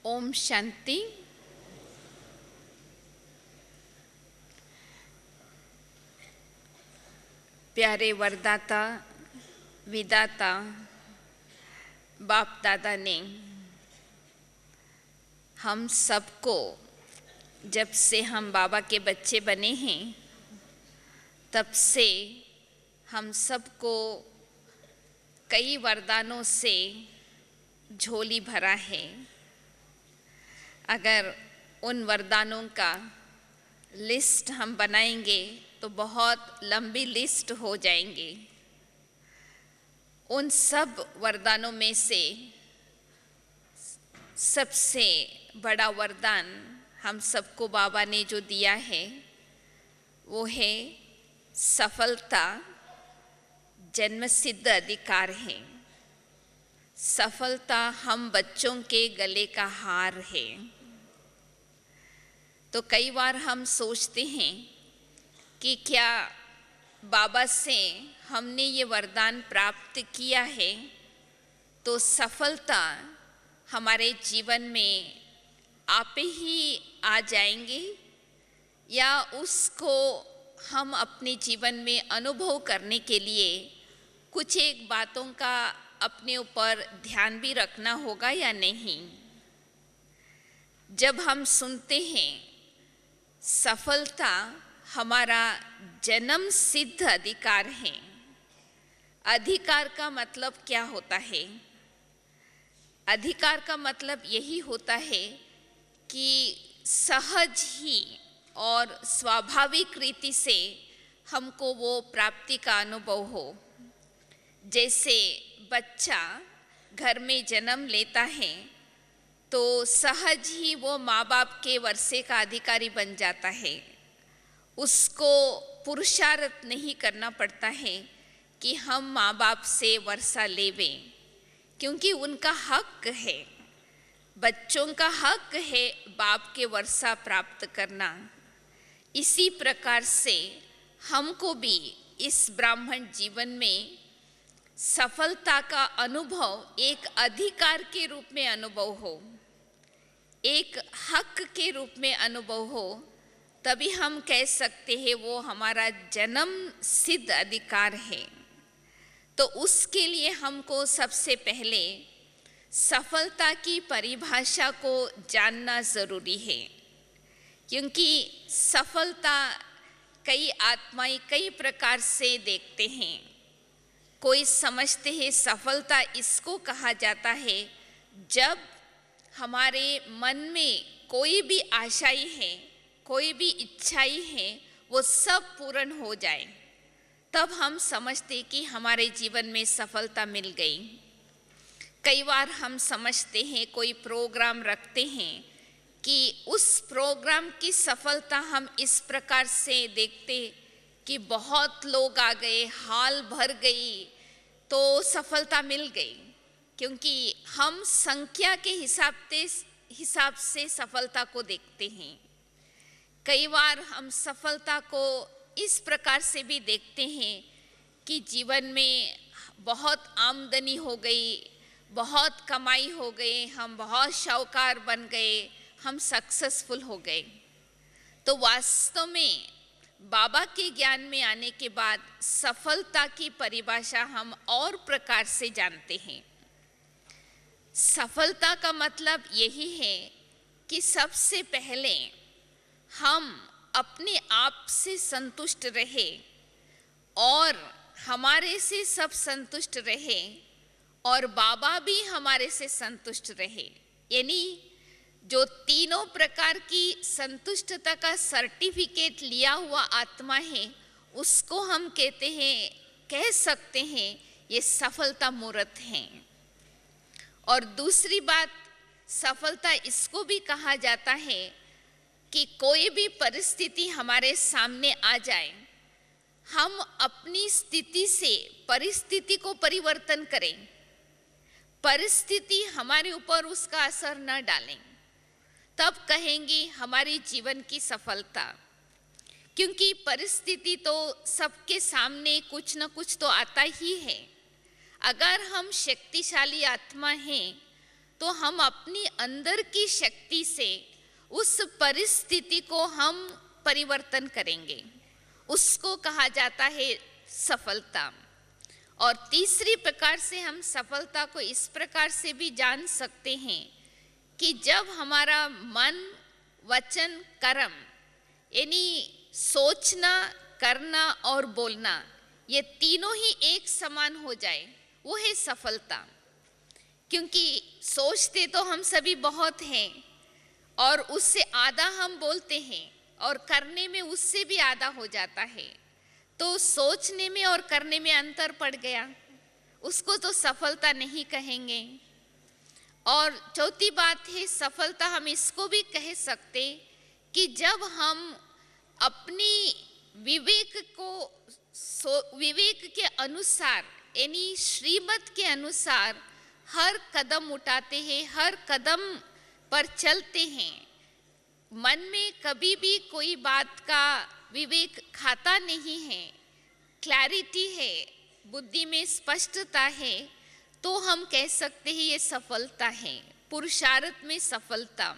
ओम शांति। प्यारे वरदाता विदाता बाप दादा ने हम सबको जब से हम बाबा के बच्चे बने हैं तब से हम सबको कई वरदानों से झोली भरा है। अगर उन वरदानों का लिस्ट हम बनाएंगे तो बहुत लंबी लिस्ट हो जाएंगे। उन सब वरदानों में से सबसे बड़ा वरदान हम सबको बाबा ने जो दिया है वो है सफलता। जन्मसिद्ध अधिकार है। सफलता हम बच्चों के गले का हार है। तो कई बार हम सोचते हैं कि क्या बाबा से हमने ये वरदान प्राप्त किया है तो सफलता हमारे जीवन में आप ही आ जाएंगे या उसको हम अपने जीवन में अनुभव करने के लिए कुछ एक बातों का अपने ऊपर ध्यान भी रखना होगा या नहीं। जब हम सुनते हैं सफलता हमारा जन्म सिद्ध अधिकार है, अधिकार का मतलब क्या होता है? अधिकार का मतलब यही होता है कि सहज ही और स्वाभाविक रीति से हमको वो प्राप्ति का अनुभव हो। जैसे बच्चा घर में जन्म लेता है तो सहज ही वो माँ बाप के वर्षे का अधिकारी बन जाता है। उसको पुरुषार्थ नहीं करना पड़ता है कि हम माँ बाप से वर्षा लेवें, क्योंकि उनका हक है, बच्चों का हक है बाप के वर्षा प्राप्त करना। इसी प्रकार से हमको भी इस ब्राह्मण जीवन में सफलता का अनुभव एक अधिकार के रूप में अनुभव हो, एक हक के रूप में अनुभव हो, तभी हम कह सकते हैं वो हमारा जन्म सिद्ध अधिकार है। तो उसके लिए हमको सबसे पहले सफलता की परिभाषा को जानना ज़रूरी है, क्योंकि सफलता कई आत्माएं कई प्रकार से देखते हैं। कोई समझते हैं सफलता इसको कहा जाता है जब हमारे मन में कोई भी आशाएं है, कोई भी इच्छाएं है, वो सब पूर्ण हो जाए, तब हम समझते कि हमारे जीवन में सफलता मिल गई। कई बार हम समझते हैं कोई प्रोग्राम रखते हैं कि उस प्रोग्राम की सफलता हम इस प्रकार से देखते कि बहुत लोग आ गए, हाल भर गई, तो सफलता मिल गई, क्योंकि हम संख्या के हिसाब से सफलता को देखते हैं। कई बार हम सफलता को इस प्रकार से भी देखते हैं कि जीवन में बहुत आमदनी हो गई, बहुत कमाई हो गई, हम बहुत शाहूकार बन गए, हम सक्सेसफुल हो गए। तो वास्तव में बाबा के ज्ञान में आने के बाद सफलता की परिभाषा हम और प्रकार से जानते हैं। सफलता का मतलब यही है कि सबसे पहले हम अपने आप से संतुष्ट रहे और हमारे से सब संतुष्ट रहे और बाबा भी हमारे से संतुष्ट रहे। यानी जो तीनों प्रकार की संतुष्टता का सर्टिफिकेट लिया हुआ आत्मा है, उसको हम कह सकते हैं ये सफलता मूर्त है। और दूसरी बात, सफलता इसको भी कहा जाता है कि कोई भी परिस्थिति हमारे सामने आ जाए, हम अपनी स्थिति से परिस्थिति को परिवर्तन करें, परिस्थिति हमारे ऊपर उसका असर न डालें, तब कहेंगे हमारी जीवन की सफलता। क्योंकि परिस्थिति तो सबके सामने कुछ न कुछ तो आता ही है। अगर हम शक्तिशाली आत्मा हैं तो हम अपनी अंदर की शक्ति से उस परिस्थिति को हम परिवर्तन करेंगे। उसको कहा जाता है सफलता। और तीसरी प्रकार से हम सफलता को इस प्रकार से भी जान सकते हैं कि जब हमारा मन, वचन, कर्म यानी सोचना, करना और बोलना, ये तीनों ही एक समान हो जाए, वो है सफलता। क्योंकि सोचते तो हम सभी बहुत हैं और उससे आधा हम बोलते हैं और करने में उससे भी आधा हो जाता है। तो सोचने में और करने में अंतर पड़ गया, उसको तो सफलता नहीं कहेंगे। और चौथी बात है सफलता, हम इसको भी कह सकते कि जब हम अपनी विवेक के अनुसार यानी श्रीमत के अनुसार हर कदम उठाते हैं, हर कदम पर चलते हैं। मन में कभी भी कोई बात का विवेक खाता नहीं है, क्लैरिटी है, बुद्धि में स्पष्टता है, तो हम कह सकते हैं ये सफलता है, पुरुषार्थ में सफलता।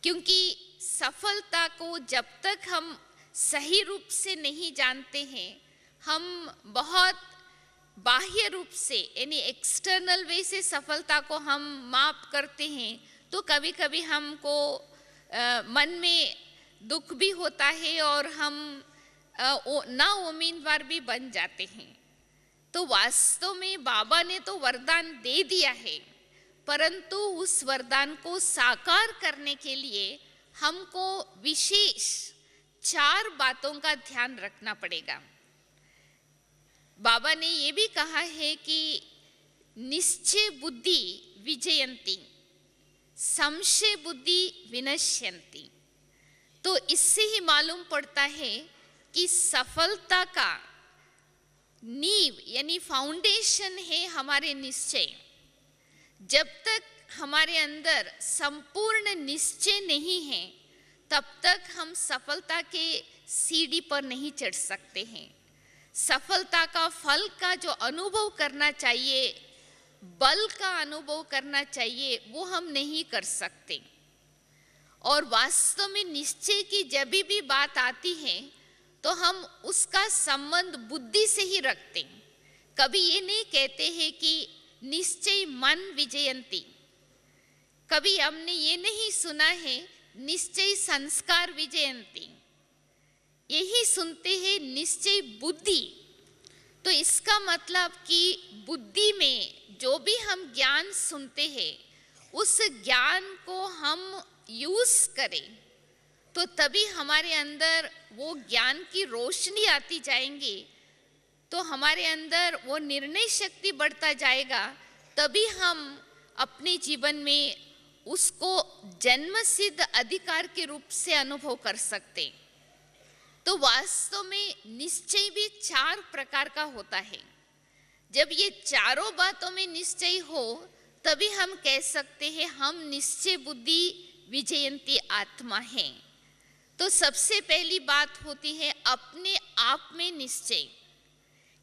क्योंकि सफलता को जब तक हम सही रूप से नहीं जानते हैं, हम बहुत बाह्य रूप से यानी एक्सटर्नल वे से सफलता को हम माप करते हैं, तो कभी कभी हमको मन में दुख भी होता है और हम ना उम्मीदवार भी बन जाते हैं। तो वास्तव में बाबा ने तो वरदान दे दिया है, परंतु उस वरदान को साकार करने के लिए हमको विशेष 4 बातों का ध्यान रखना पड़ेगा। बाबा ने ये भी कहा है कि निश्चय बुद्धि विजयंती, संशय बुद्धि विनश्यंती। तो इससे ही मालूम पड़ता है कि सफलता का नींव यानी फाउंडेशन है हमारे निश्चय। जब तक हमारे अंदर संपूर्ण निश्चय नहीं है, तब तक हम सफलता के सीढ़ी पर नहीं चढ़ सकते हैं। सफलता का फल का जो अनुभव करना चाहिए, बल का अनुभव करना चाहिए, वो हम नहीं कर सकते। और वास्तव में निश्चय की जब भी बात आती है तो हम उसका संबंध बुद्धि से ही रखते हैं। कभी ये नहीं कहते हैं कि निश्चय मन विजयंती, कभी हमने ये नहीं सुना है निश्चय संस्कार विजयंती, यही सुनते हैं निश्चय बुद्धि। तो इसका मतलब कि बुद्धि में जो भी हम ज्ञान सुनते हैं, उस ज्ञान को हम यूज करें, तो तभी हमारे अंदर वो ज्ञान की रोशनी आती जाएंगी, तो हमारे अंदर वो निर्णय शक्ति बढ़ता जाएगा। तभी हम अपने जीवन में उसको जन्मसिद्ध अधिकार के रूप से अनुभव कर सकते। तो वास्तव में निश्चय भी 4 प्रकार का होता है। जब ये चारों बातों में निश्चय हो, तभी हम कह सकते हैं हम निश्चय बुद्धि विजयंती आत्मा हैं। तो सबसे पहली बात होती है अपने आप में निश्चय।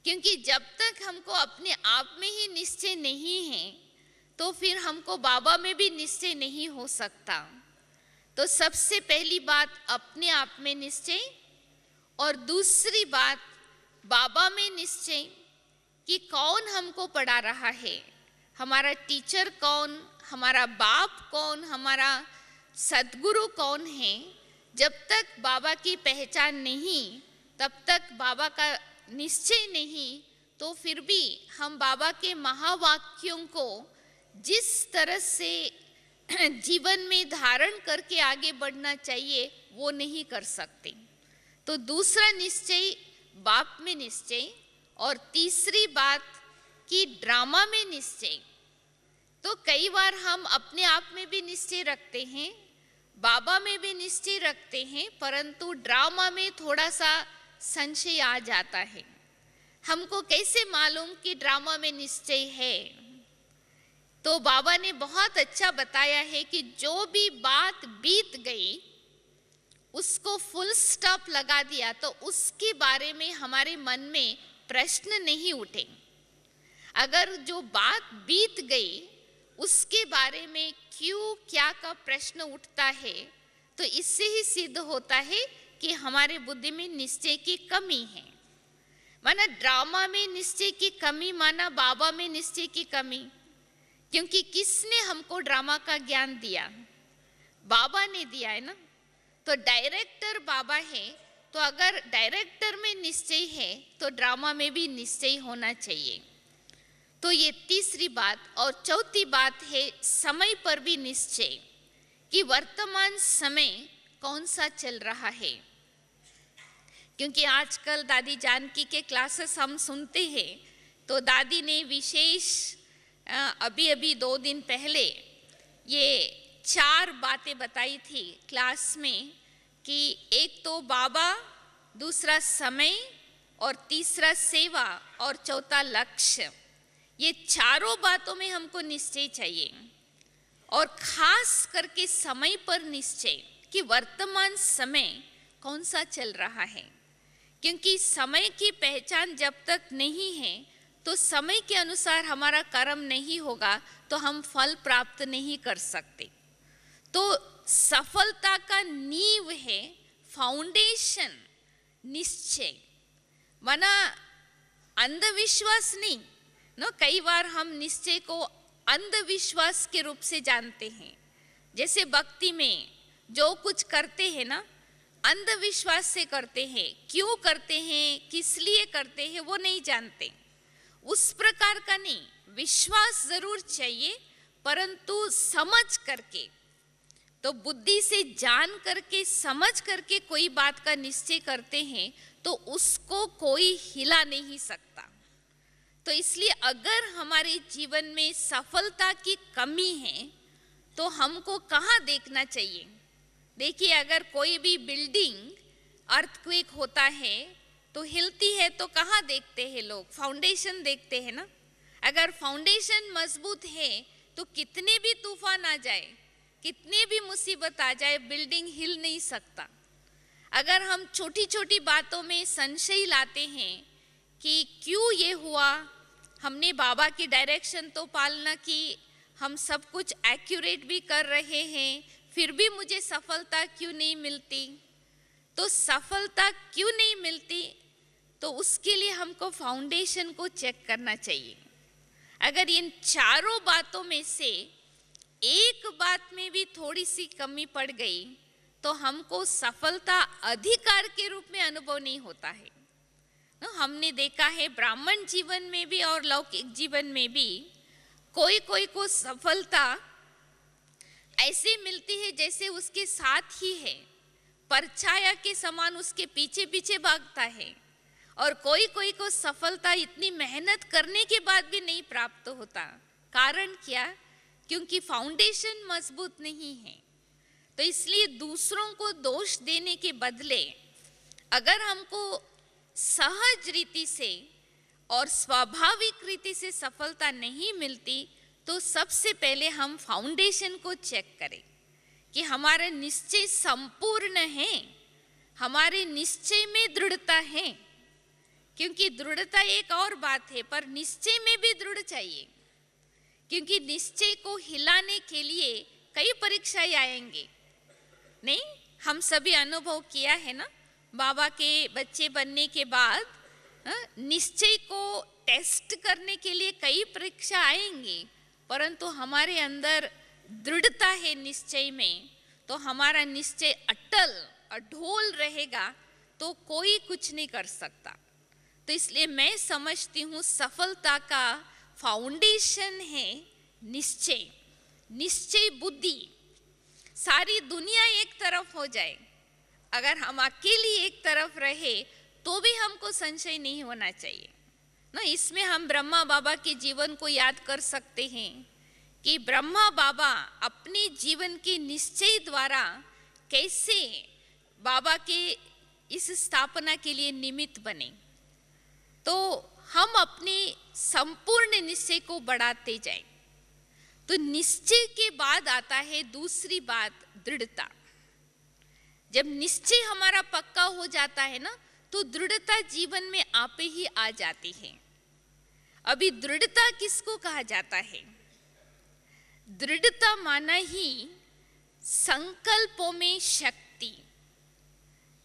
क्योंकि जब तक हमको अपने आप में ही निश्चय नहीं है, तो फिर हमको बाबा में भी निश्चय नहीं हो सकता। तो सबसे पहली बात अपने आप में निश्चय, और दूसरी बात बाबा में निश्चय कि कौन हमको पढ़ा रहा है, हमारा टीचर कौन, हमारा बाप कौन, हमारा सद्गुरु कौन है। जब तक बाबा की पहचान नहीं, तब तक बाबा का निश्चय नहीं, तो फिर भी हम बाबा के महावाक्यों को जिस तरह से जीवन में धारण करके आगे बढ़ना चाहिए, वो नहीं कर सकते। तो दूसरा निश्चय बाप में निश्चय, और तीसरी बात कि ड्रामा में निश्चय। तो कई बार हम अपने आप में भी निश्चय रखते हैं, बाबा में भी निश्चय रखते हैं, परंतु ड्रामा में थोड़ा सा संशय आ जाता है। हमको कैसे मालूम कि ड्रामा में निश्चय है? तो बाबा ने बहुत अच्छा बताया है कि जो भी बात बीत गई उसको फुल स्टॉप लगा दिया, तो उसके बारे में हमारे मन में प्रश्न नहीं उठे। अगर जो बात बीत गई उसके बारे में क्यों क्या का प्रश्न उठता है, तो इससे ही सिद्ध होता है कि हमारे बुद्धि में निश्चय की कमी है। माना ड्रामा में निश्चय की कमी, माना बाबा में निश्चय की कमी। क्योंकि किसने हमको ड्रामा का ज्ञान दिया? बाबा ने दिया है ना। तो डायरेक्टर बाबा है, तो अगर डायरेक्टर में निश्चय है तो ड्रामा में भी निश्चय होना चाहिए। तो ये तीसरी बात। और चौथी बात है समय पर भी निश्चय, कि वर्तमान समय कौन सा चल रहा है। क्योंकि आजकल दादी जानकी के क्लासेस हम सुनते हैं, तो दादी ने विशेष अभी 2 दिन पहले ये 4 बातें बताई थी क्लास में, कि एक तो बाबा, दूसरा समय, और तीसरा सेवा, और चौथा लक्ष्य। ये चारों बातों में हमको निश्चय चाहिए, और खास करके समय पर निश्चय, कि वर्तमान समय कौन सा चल रहा है। क्योंकि समय की पहचान जब तक नहीं है, तो समय के अनुसार हमारा कर्म नहीं होगा, तो हम फल प्राप्त नहीं कर सकते। तो सफलता का नींव है, फाउंडेशन, निश्चय। माना अंधविश्वास नहीं ना। कई बार हम निश्चय को अंधविश्वास के रूप से जानते हैं। जैसे भक्ति में जो कुछ करते हैं ना, अंधविश्वास से करते हैं। क्यों करते हैं, किस लिए करते हैं, वो नहीं जानते। उस प्रकार का नहीं, विश्वास जरूर चाहिए, परंतु समझ करके, तो बुद्धि से जान करके, समझ करके कोई बात का निश्चय करते हैं, तो उसको कोई हिला नहीं सकता। तो इसलिए अगर हमारे जीवन में सफलता की कमी है, तो हमको कहाँ देखना चाहिए? देखिए, अगर कोई भी बिल्डिंग अर्थक्वेक होता है तो हिलती है, तो कहाँ देखते हैं लोग? फाउंडेशन देखते हैं ना। अगर फाउंडेशन मजबूत है तो कितने भी तूफान आ जाए, कितने भी मुसीबत आ जाए, बिल्डिंग हिल नहीं सकता। अगर हम छोटी छोटी बातों में संशय लाते हैं कि क्यों ये हुआ, हमने बाबा की डायरेक्शन तो पालना की, हम सब कुछ एक्यूरेट भी कर रहे हैं, फिर भी मुझे सफलता क्यों नहीं मिलती, तो सफलता क्यों नहीं मिलती, तो उसके लिए हमको फाउंडेशन को चेक करना चाहिए। अगर इन चारों बातों में से एक बात में भी थोड़ी सी कमी पड़ गई, तो हमको सफलता अधिकार के रूप में अनुभव नहीं होता है। हमने देखा है ब्राह्मण जीवन में भी और लौकिक जीवन में भी, कोई कोई को सफलता ऐसे मिलती है जैसे उसके साथ ही है, परछाया के समान उसके पीछे पीछे भागता है। और कोई कोई को सफलता इतनी मेहनत करने के बाद भी नहीं प्राप्त होता। कारण क्या? क्योंकि फाउंडेशन मजबूत नहीं है। तो इसलिए दूसरों को दोष देने के बदले, अगर हमको सहज रीति से और स्वाभाविक रीति से सफलता नहीं मिलती, तो सबसे पहले हम फाउंडेशन को चेक करें कि हमारा निश्चय संपूर्ण है, हमारे निश्चय में दृढ़ता है। क्योंकि दृढ़ता एक और बात है, पर निश्चय में भी दृढ़ चाहिए। क्योंकि निश्चय को हिलाने के लिए कई परीक्षाएं आएंगे। नहीं, हम सभी अनुभव किया है ना, बाबा के बच्चे बनने के बाद निश्चय को टेस्ट करने के लिए कई परीक्षा आएंगी, परंतु हमारे अंदर दृढ़ता है निश्चय में, तो हमारा निश्चय अटल अढोल रहेगा, तो कोई कुछ नहीं कर सकता। तो इसलिए मैं समझती हूँ सफलता का फाउंडेशन है निश्चय। निश्चय बुद्धि। सारी दुनिया एक तरफ हो जाए, अगर हम अकेली एक तरफ रहे तो भी हमको संशय नहीं होना चाहिए ना। इसमें हम ब्रह्मा बाबा के जीवन को याद कर सकते हैं कि ब्रह्मा बाबा अपने जीवन के निश्चय द्वारा कैसे बाबा के इस स्थापना के लिए निमित्त बने। तो हम अपने संपूर्ण निश्चय को बढ़ाते जाएं। तो निश्चय के बाद आता है दूसरी बात, दृढ़ता। जब निश्चय हमारा पक्का हो जाता है ना, तो दृढ़ता जीवन में आपे ही आ जाती है। अभी दृढ़ता किसको कहा जाता है? दृढ़ता माना ही संकल्पों में शक्ति।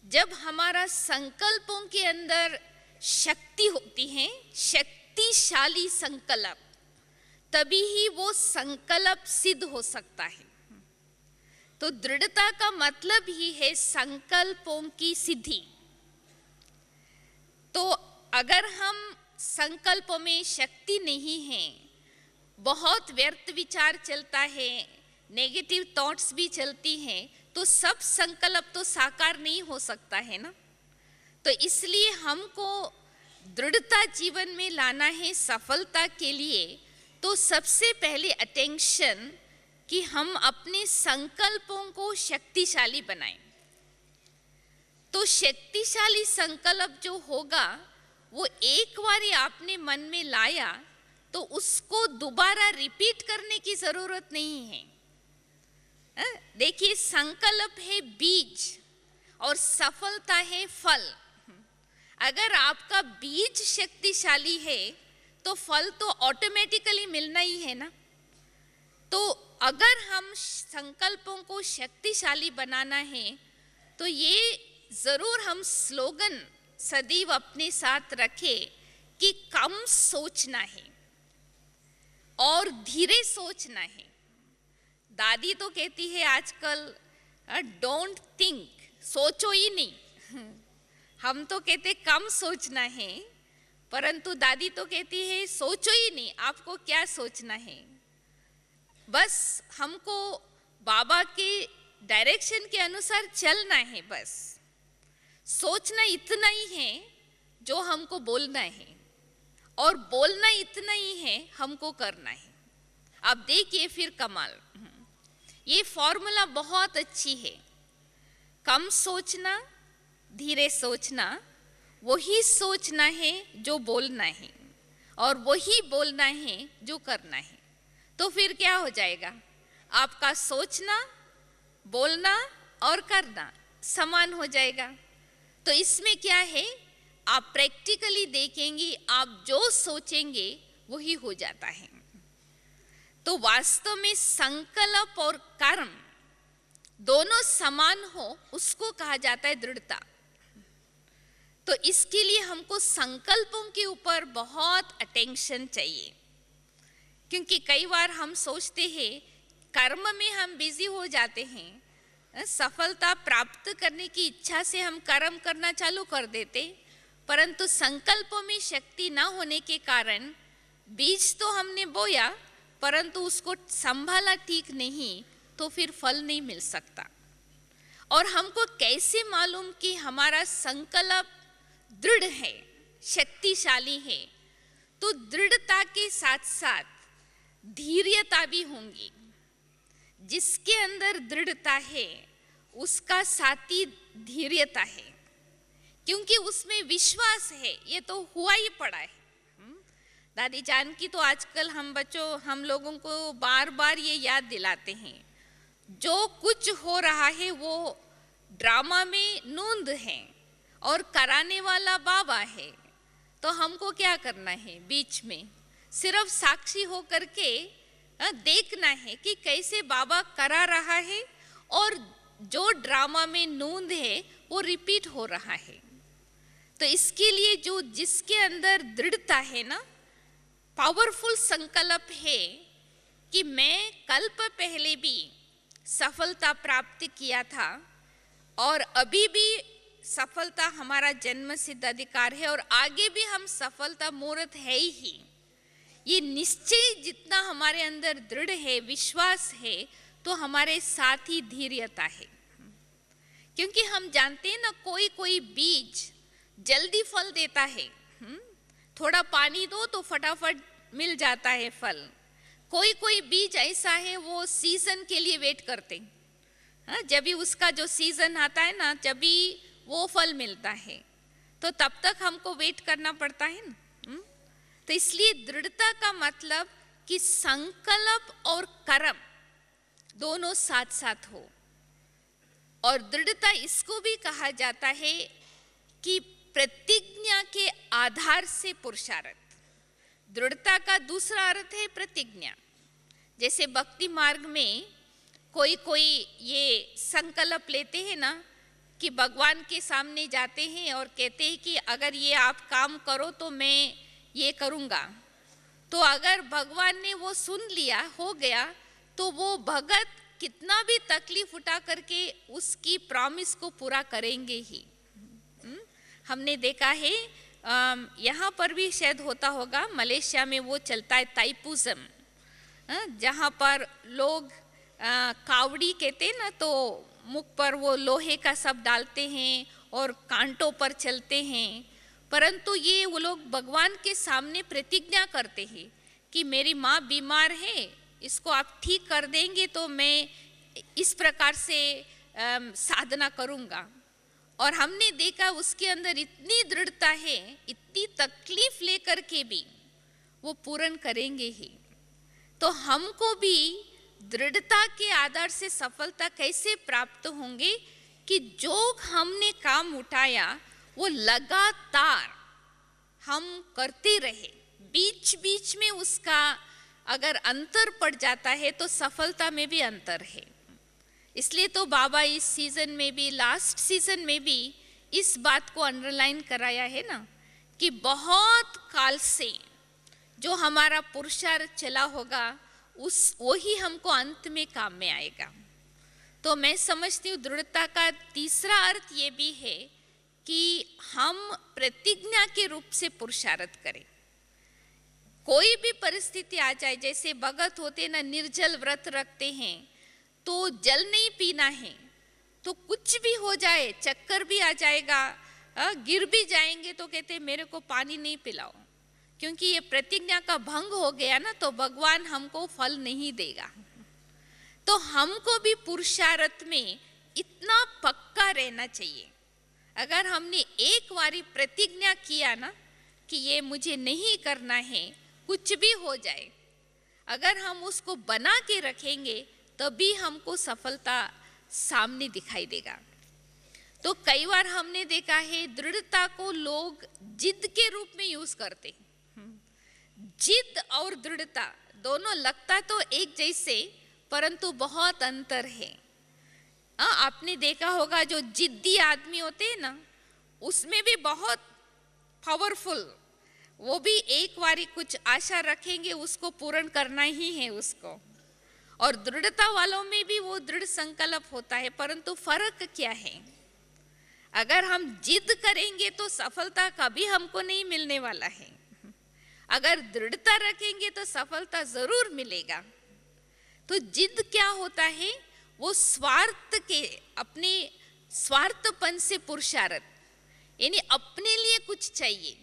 जब हमारा संकल्पों के अंदर शक्ति होती है, शक्तिशाली संकल्प, तभी ही वो संकल्प सिद्ध हो सकता है। तो दृढ़ता का मतलब ही है संकल्पों की सिद्धि। तो अगर हम संकल्पों में शक्ति नहीं है, बहुत व्यर्थ विचार चलता है, नेगेटिव थॉट्स भी चलती हैं, तो सब संकल्प तो साकार नहीं हो सकता है ना। तो इसलिए हमको दृढ़ता जीवन में लाना है सफलता के लिए। तो सबसे पहले अटेंशन कि हम अपने संकल्पों को शक्तिशाली बनाएं। तो शक्तिशाली संकल्प जो होगा वो एक बार आपने मन में लाया तो उसको दोबारा रिपीट करने की जरूरत नहीं है। देखिए, संकल्प है बीज और सफलता है फल। अगर आपका बीज शक्तिशाली है तो फल तो ऑटोमेटिकली मिलना ही है ना। तो अगर हम संकल्पों को शक्तिशाली बनाना है तो ये जरूर हम स्लोगन सदैव अपने साथ रखें कि कम सोचना है और धीरे सोचना है। दादी तो कहती है आजकल डोंट थिंक, सोचो ही नहीं। हम तो कहते कम सोचना है, परंतु दादी तो कहती है सोचो ही नहीं, आपको क्या सोचना है। बस हमको बाबा के डायरेक्शन के अनुसार चलना है। बस सोचना इतना ही है जो हमको बोलना है, और बोलना इतना ही है हमको करना है। अब देखिए फिर कमाल, ये फॉर्मूला बहुत अच्छी है। कम सोचना, धीरे सोचना, वही सोचना है जो बोलना है, और वही बोलना है जो करना है। तो फिर क्या हो जाएगा? आपका सोचना, बोलना और करना समान हो जाएगा। तो इसमें क्या है, आप प्रैक्टिकली देखेंगे, आप जो सोचेंगे वही हो जाता है। तो वास्तव में संकल्प और कर्म दोनों समान हो, उसको कहा जाता है दृढ़ता। तो इसके लिए हमको संकल्पों के ऊपर बहुत अटेंशन चाहिए, क्योंकि कई बार हम सोचते हैं कर्म में हम बिजी हो जाते हैं, सफलता प्राप्त करने की इच्छा से हम कर्म करना चालू कर देते, परंतु संकल्पों में शक्ति न होने के कारण बीज तो हमने बोया परंतु उसको संभाला ठीक नहीं, तो फिर फल नहीं मिल सकता। और हमको कैसे मालूम कि हमारा संकल्प दृढ़ है, शक्तिशाली है? तो दृढ़ता के साथ साथ धैर्यता भी होंगी। जिसके अंदर दृढ़ता है उसका साथी धैर्यता है, क्योंकि उसमें विश्वास है। ये तो हुआ ही पड़ा है। दादी जान की तो आजकल हम लोगों को बार बार ये याद दिलाते हैं, जो कुछ हो रहा है वो ड्रामा में नूंद है और कराने वाला बाबा है। तो हमको क्या करना है? बीच में सिर्फ साक्षी होकर के देखना है कि कैसे बाबा करा रहा है, और जो ड्रामा में नूंद है वो रिपीट हो रहा है। तो इसके लिए जो जिसके अंदर दृढ़ता है ना, पावरफुल संकल्प है कि मैं कल्प पहले भी सफलता प्राप्त किया था और अभी भी सफलता हमारा जन्म सिद्ध अधिकार है, और आगे भी हम सफलता मूर्त है ही। ये निश्चय जितना हमारे अंदर दृढ़ है, विश्वास है, तो हमारे साथ ही धैर्यता है। क्योंकि हम जानते हैं ना, कोई कोई बीज जल्दी फल देता है, थोड़ा पानी दो तो फटाफट मिल जाता है फल। कोई कोई बीज ऐसा है वो सीजन के लिए वेट करते, जब भी उसका जो सीजन आता है ना, जब भी वो फल मिलता है, तो तब तक हमको वेट करना पड़ता है ना। तो इसलिए दृढ़ता का मतलब कि संकल्प और कर्म दोनों साथ साथ हो। और दृढ़ता इसको भी कहा जाता है कि प्रतिज्ञा के आधार से पुरुषार्थ। दृढ़ता का दूसरा अर्थ है प्रतिज्ञा। जैसे भक्ति मार्ग में कोई कोई ये संकल्प लेते हैं ना कि भगवान के सामने जाते हैं और कहते हैं कि अगर ये आप काम करो तो मैं ये करूँगा। तो अगर भगवान ने वो सुन लिया, हो गया, तो वो भगत कितना भी तकलीफ उठा करके उसकी प्रॉमिस को पूरा करेंगे ही। हमने देखा है, यहाँ पर भी शायद होता होगा, मलेशिया में वो चलता है ताइपुज़म, जहाँ पर लोग कावड़ी कहते हैं ना, तो मुख पर वो लोहे का सब डालते हैं और कांटों पर चलते हैं। परंतु ये वो लोग भगवान के सामने प्रतिज्ञा करते हैं कि मेरी माँ बीमार है, इसको आप ठीक कर देंगे तो मैं इस प्रकार से साधना करूँगा। और हमने देखा उसके अंदर इतनी दृढ़ता है, इतनी तकलीफ लेकर के भी वो पूर्ण करेंगे ही। तो हमको भी दृढ़ता के आधार से सफलता कैसे प्राप्त होंगे कि जो हमने काम उठाया वो लगातार हम करते रहे, बीच बीच में उसका अगर अंतर पड़ जाता है तो सफलता में भी अंतर है। इसलिए तो बाबा इस सीजन में भी, लास्ट सीजन में भी इस बात को अंडरलाइन कराया है ना कि बहुत काल से जो हमारा पुरुषार्थ चला होगा वही हमको अंत में काम में आएगा। तो मैं समझती हूँ दृढ़ता का तीसरा अर्थ ये भी है कि हम प्रतिज्ञा के रूप से पुरुषार्थ करें। कोई भी परिस्थिति आ जाए, जैसे भगत होते ना निर्जल व्रत रखते हैं, तो जल नहीं पीना है, तो कुछ भी हो जाए, चक्कर भी आ जाएगा, गिर भी जाएंगे, तो कहते मेरे को पानी नहीं पिलाओ, क्योंकि ये प्रतिज्ञा का भंग हो गया ना, तो भगवान हमको फल नहीं देगा। तो हमको भी पुरुषार्थ में इतना पक्का रहना चाहिए। अगर हमने एक बारी प्रतिज्ञा किया ना कि ये मुझे नहीं करना है, कुछ भी हो जाए, अगर हम उसको बना के रखेंगे तभी हमको सफलता सामने दिखाई देगा। तो कई बार हमने देखा है दृढ़ता को लोग जिद के रूप में यूज करते हैं। जिद और दृढ़ता दोनों लगता तो एक जैसे, परंतु बहुत अंतर है। आपने देखा होगा जो जिद्दी आदमी होते हैं ना, उसमें भी बहुत पावरफुल, वो भी एक बारी कुछ आशा रखेंगे, उसको पूर्ण करना ही है उसको। और दृढ़ता वालों में भी वो दृढ़ संकल्प होता है, परंतु फर्क क्या है? अगर हम जिद करेंगे तो सफलता कभी हमको नहीं मिलने वाला है, अगर दृढ़ता रखेंगे तो सफलता जरूर मिलेगा। तो जिद क्या होता है? वो स्वार्थ के, अपने स्वार्थपन से पुरुषार्थ, यानी अपने लिए कुछ चाहिए,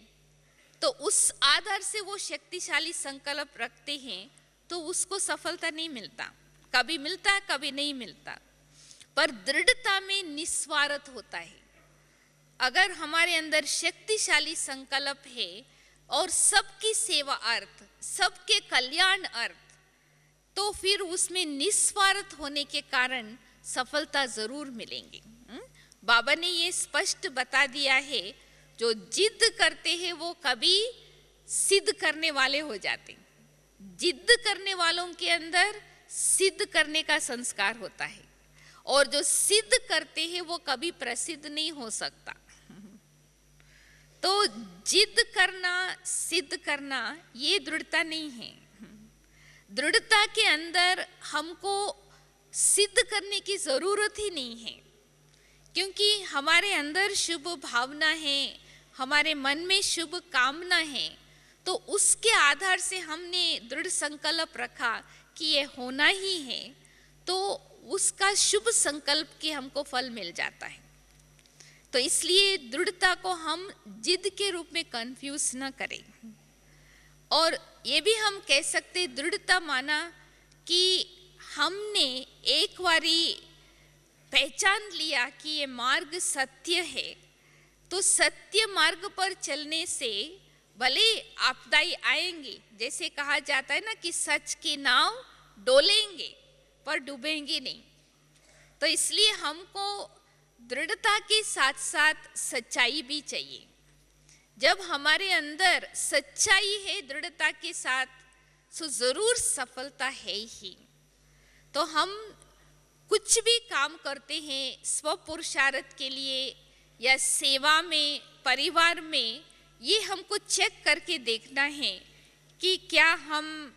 तो उस आधार से वो शक्तिशाली संकल्प रखते हैं, तो उसको सफलता नहीं मिलता, कभी मिलता है कभी नहीं मिलता। पर दृढ़ता में निस्वार्थ होता है। अगर हमारे अंदर शक्तिशाली संकल्प है और सबकी सेवा अर्थ, सबके कल्याण अर्थ, तो फिर उसमें निस्वार्थ होने के कारण सफलता जरूर मिलेंगी। बाबा ने ये स्पष्ट बता दिया है, जो जिद करते हैं वो कभी सिद्ध करने वाले हो जाते। जिद करने वालों के अंदर सिद्ध करने का संस्कार होता है, और जो सिद्ध करते हैं वो कभी प्रसिद्ध नहीं हो सकता। तो जिद करना, सिद्ध करना, ये दृढ़ता नहीं है। दृढ़ता के अंदर हमको सिद्ध करने की जरूरत ही नहीं है, क्योंकि हमारे अंदर शुभ भावना है, हमारे मन में शुभ कामना है, तो उसके आधार से हमने दृढ़ संकल्प रखा कि ये होना ही है, तो उसका शुभ संकल्प के हमको फल मिल जाता है। तो इसलिए दृढ़ता को हम जिद के रूप में कंफ्यूज न करें। और ये भी हम कह सकते दृढ़ता माना कि हमने एक बारी पहचान लिया कि ये मार्ग सत्य है, तो सत्य मार्ग पर चलने से भले आपदाई आएंगे, जैसे कहा जाता है ना कि सच की नाव डोलेंगे पर डूबेंगे नहीं। तो इसलिए हमको दृढ़ता के साथ साथ सच्चाई भी चाहिए। जब हमारे अंदर सच्चाई है, दृढ़ता के साथ सो ज़रूर सफलता है ही। तो हम कुछ भी काम करते हैं स्व पुरुषार्थ के लिए या सेवा में, परिवार में, ये हमको चेक करके देखना है कि क्या हम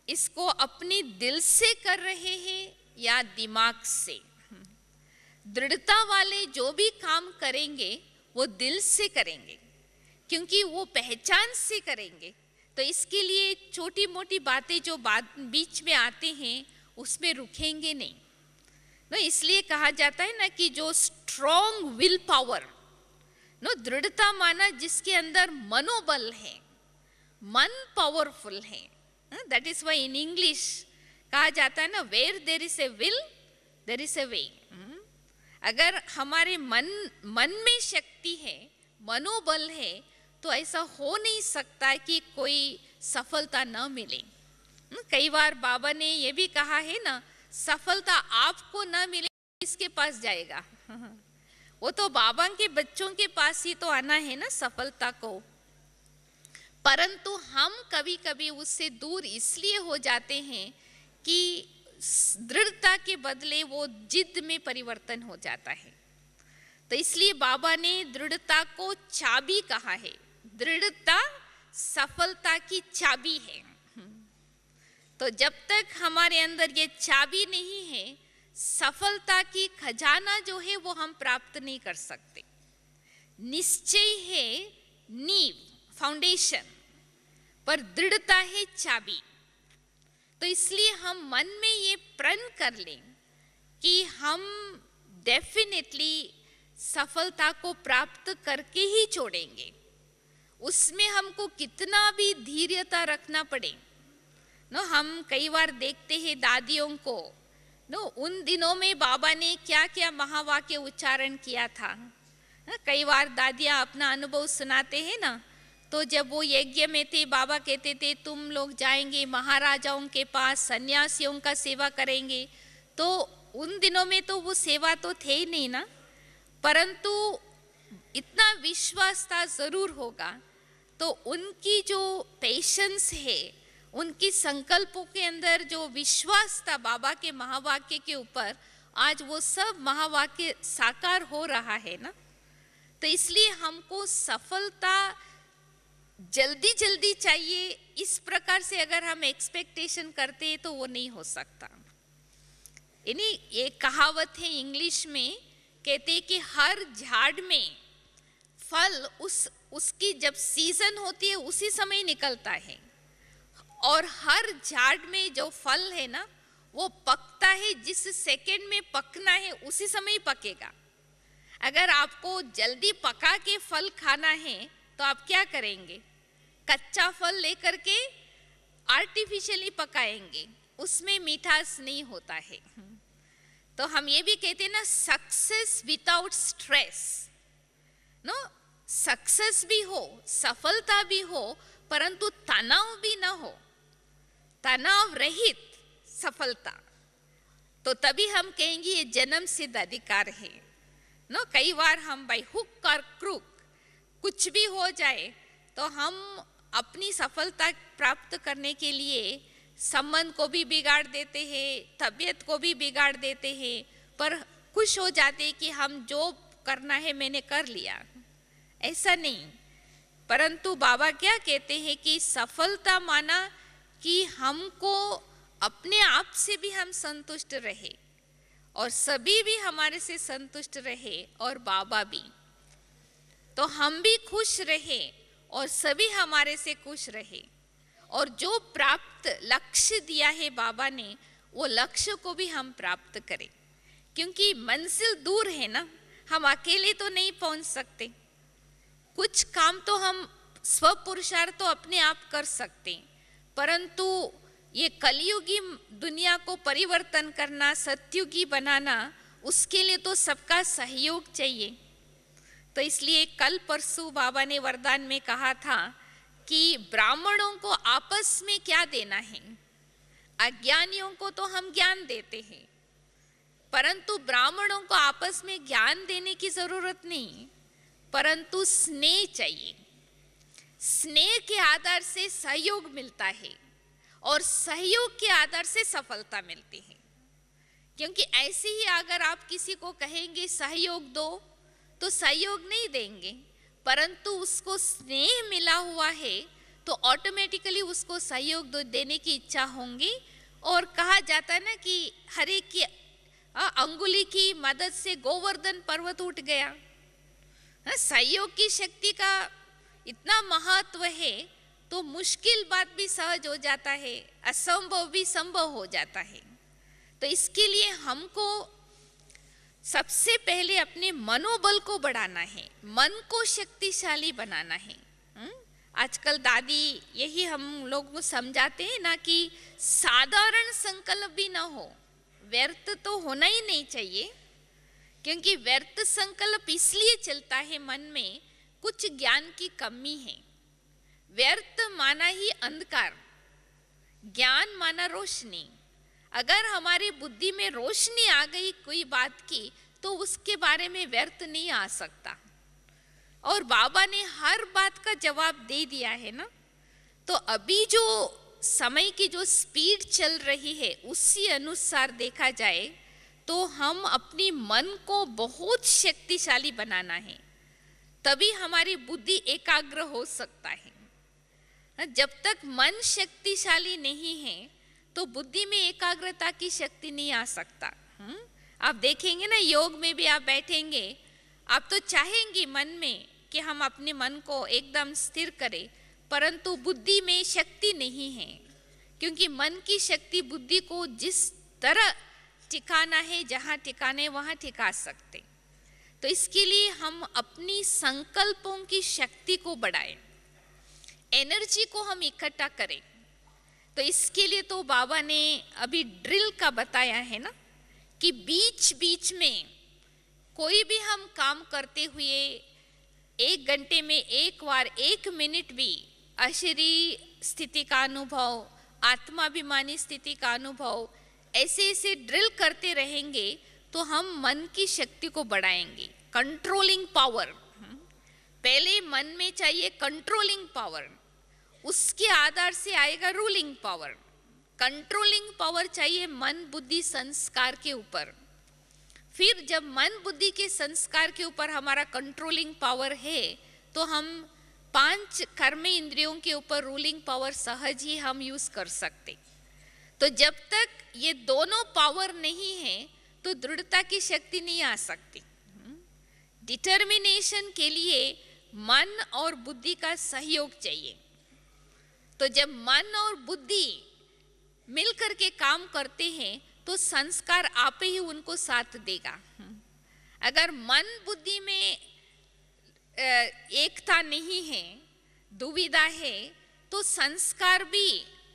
इसको अपने दिल से कर रहे हैं या दिमाग से। दृढ़ता वाले जो भी काम करेंगे वो दिल से करेंगे, क्योंकि वो पहचान से करेंगे। तो इसके लिए छोटी मोटी बातें जो बीच में आते हैं उसमें रुकेंगे नहीं। नो इसलिए कहा जाता है ना कि जो स्ट्रॉन्ग विल पावर, नो दृढ़ता माना जिसके अंदर मनोबल है, मन पावरफुल है। That is why in English कहा जाता है ना, where there is a will there is a way. अगर हमारे मन में शक्ति है, मनोबल है, तो ऐसा हो नहीं सकता कि कोई सफलता न मिले। कई बार बाबा ने ये भी कहा है ना, सफलता आपको न मिले किसके पास जाएगा। वो तो बाबा के बच्चों के पास ही तो आना है ना सफलता को। परंतु हम कभी कभी उससे दूर इसलिए हो जाते हैं कि दृढ़ता के बदले वो जिद में परिवर्तन हो जाता है। तो इसलिए बाबा ने दृढ़ता को चाबी कहा है। दृढ़ता सफलता की चाबी है। तो जब तक हमारे अंदर ये चाबी नहीं है, सफलता की खजाना जो है वो हम प्राप्त नहीं कर सकते। निश्चय है नींव, फाउंडेशन, पर दृढ़ता है चाबी। तो इसलिए हम मन में ये प्रण कर लें कि हम डेफिनेटली सफलता को प्राप्त करके ही छोड़ेंगे। उसमें हमको कितना भी धैर्यता रखना पड़े। नो हम कई बार देखते हैं दादियों को, नो उन दिनों में बाबा ने क्या क्या महावाक्य उच्चारण किया था। कई बार दादियाँ अपना अनुभव सुनाते हैं ना, तो जब वो यज्ञ में थे, बाबा कहते थे तुम लोग जाएंगे महाराजाओं के पास, सन्यासियों का सेवा करेंगे। तो उन दिनों में तो वो सेवा तो थे ही नहीं ना, परंतु इतना विश्वास था जरूर होगा। तो उनकी जो पेशेंस है, उनकी संकल्पों के अंदर जो विश्वास था बाबा के महावाक्य के ऊपर, आज वो सब महावाक्य साकार हो रहा है ना। तो इसलिए हमको सफलता जल्दी जल्दी चाहिए। इस प्रकार से अगर हम एक्सपेक्टेशन करते हैं तो वो नहीं हो सकता। यानी ये कहावत है इंग्लिश में, कहते हैं कि हर झाड़ में फल उसकी जब सीजन होती है उसी समय निकलता है, और हर झाड़ में जो फल है ना वो पकता है जिस सेकंड में पकना है उसी समय पकेगा। अगर आपको जल्दी पका के फल खाना है तो आप क्या करेंगे? कच्चा फल लेकर के आर्टिफिशियली पकाएंगे, उसमें मिठास नहीं होता है। तो हम ये भी कहते हैं ना, success without stress. No success भी हो, सफलता भी हो, परंतु तनाव भी ना हो, तनाव रहित सफलता। तो तभी हम कहेंगे ये जन्म सिद्ध अधिकार है। नो कई बार हम बाय हुक और क्रूक कुछ भी हो जाए तो हम अपनी सफलता प्राप्त करने के लिए संबंध को भी बिगाड़ देते हैं, तबीयत को भी बिगाड़ देते हैं, पर खुश हो जाते हैं कि हम जो करना है मैंने कर लिया। ऐसा नहीं, परंतु बाबा क्या कहते हैं कि सफलता माना कि हमको अपने आप से भी हम संतुष्ट रहे और सभी भी हमारे से संतुष्ट रहे और बाबा भी। तो हम भी खुश रहे और सभी हमारे से खुश रहे, और जो प्राप्त लक्ष्य दिया है बाबा ने वो लक्ष्य को भी हम प्राप्त करें। क्योंकि मंजिल दूर है ना, हम अकेले तो नहीं पहुंच सकते। कुछ काम तो हम स्व पुरुषार्थ तो अपने आप कर सकते हैं, परंतु ये कलयुगी दुनिया को परिवर्तन करना, सतयुगी बनाना, उसके लिए तो सबका सहयोग चाहिए। तो इसलिए कल परसों बाबा ने वरदान में कहा था कि ब्राह्मणों को आपस में क्या देना है। अज्ञानियों को तो हम ज्ञान देते हैं, परंतु ब्राह्मणों को आपस में ज्ञान देने की जरूरत नहीं, परंतु स्नेह चाहिए। स्नेह के आधार से सहयोग मिलता है, और सहयोग के आधार से सफलता मिलती है। क्योंकि ऐसे ही अगर आप किसी को कहेंगे सहयोग दो तो सहयोग नहीं देंगे, परंतु उसको स्नेह मिला हुआ है तो ऑटोमेटिकली उसको सहयोग देने की इच्छा होंगी। और कहा जाता है ना कि हर एक की अंगुली की मदद से गोवर्धन पर्वत उठ गया। सहयोग की शक्ति का इतना महत्व है तो मुश्किल बात भी सहज हो जाता है, असंभव भी संभव हो जाता है। तो इसके लिए हमको सबसे पहले अपने मनोबल को बढ़ाना है, मन को शक्तिशाली बनाना है। आजकल दादी यही हम लोग को समझाते हैं ना कि साधारण संकल्प भी ना हो, व्यर्थ तो होना ही नहीं चाहिए। क्योंकि व्यर्थ संकल्प इसलिए चलता है मन में कुछ ज्ञान की कमी है। व्यर्थ माना ही अंधकार, ज्ञान माना रोशनी। अगर हमारी बुद्धि में रोशनी आ गई कोई बात की तो उसके बारे में व्यर्थ नहीं आ सकता। और बाबा ने हर बात का जवाब दे दिया है ना। तो अभी जो समय की जो स्पीड चल रही है उसी अनुसार देखा जाए तो हम अपनी मन को बहुत शक्तिशाली बनाना है, तभी हमारी बुद्धि एकाग्र हो सकता है। जब तक मन शक्तिशाली नहीं है तो बुद्धि में एकाग्रता की शक्ति नहीं आ सकता। आप देखेंगे ना, योग में भी आप बैठेंगे, आप तो चाहेंगे मन में कि हम अपने मन को एकदम स्थिर करें, परंतु बुद्धि में शक्ति नहीं है। क्योंकि मन की शक्ति बुद्धि को जिस तरह टिकाना है, जहाँ टिकाने वहाँ टिका सकते। तो इसके लिए हम अपनी संकल्पों की शक्ति को बढ़ाएं, एनर्जी को हम इकट्ठा करें। तो इसके लिए तो बाबा ने अभी ड्रिल का बताया है ना कि बीच बीच में कोई भी हम काम करते हुए 1 घंटे में एक बार 1 मिनट भी अशरीरी स्थिति का अनुभव, आत्माभिमानी स्थिति का अनुभव, ऐसे ऐसे ड्रिल करते रहेंगे तो हम मन की शक्ति को बढ़ाएंगे। कंट्रोलिंग पावर, पहले मन में चाहिए कंट्रोलिंग पावर, उसके आधार से आएगा रूलिंग पावर। कंट्रोलिंग पावर चाहिए मन बुद्धि संस्कार के ऊपर। फिर जब मन बुद्धि के संस्कार के ऊपर हमारा कंट्रोलिंग पावर है तो हम 5 कर्म इंद्रियों के ऊपर रूलिंग पावर सहज ही हम यूज कर सकते। तो जब तक ये दोनों पावर नहीं है तो दृढ़ता की शक्ति नहीं आ सकती। डिटर्मिनेशन के लिए मन और बुद्धि का सहयोग चाहिए। तो जब मन और बुद्धि मिलकर के काम करते हैं तो संस्कार आप ही उनको साथ देगा। अगर मन बुद्धि में एकता नहीं है, दुविधा है, तो संस्कार भी,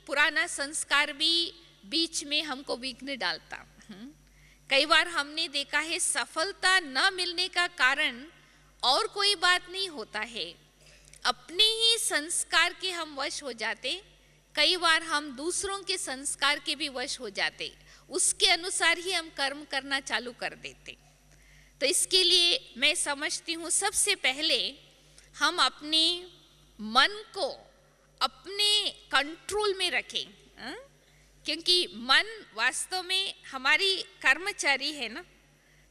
पुराना संस्कार भी बीच में हमको विघ्न डालता। कई बार हमने देखा है सफलता न मिलने का कारण और कोई बात नहीं होता है, अपने ही संस्कार के हम वश हो जाते। कई बार हम दूसरों के संस्कार के भी वश हो जाते, उसके अनुसार ही हम कर्म करना चालू कर देते। तो इसके लिए मैं समझती हूँ सबसे पहले हम अपने मन को अपने कंट्रोल में रखें। क्योंकि मन वास्तव में हमारी कर्मचारी है ना।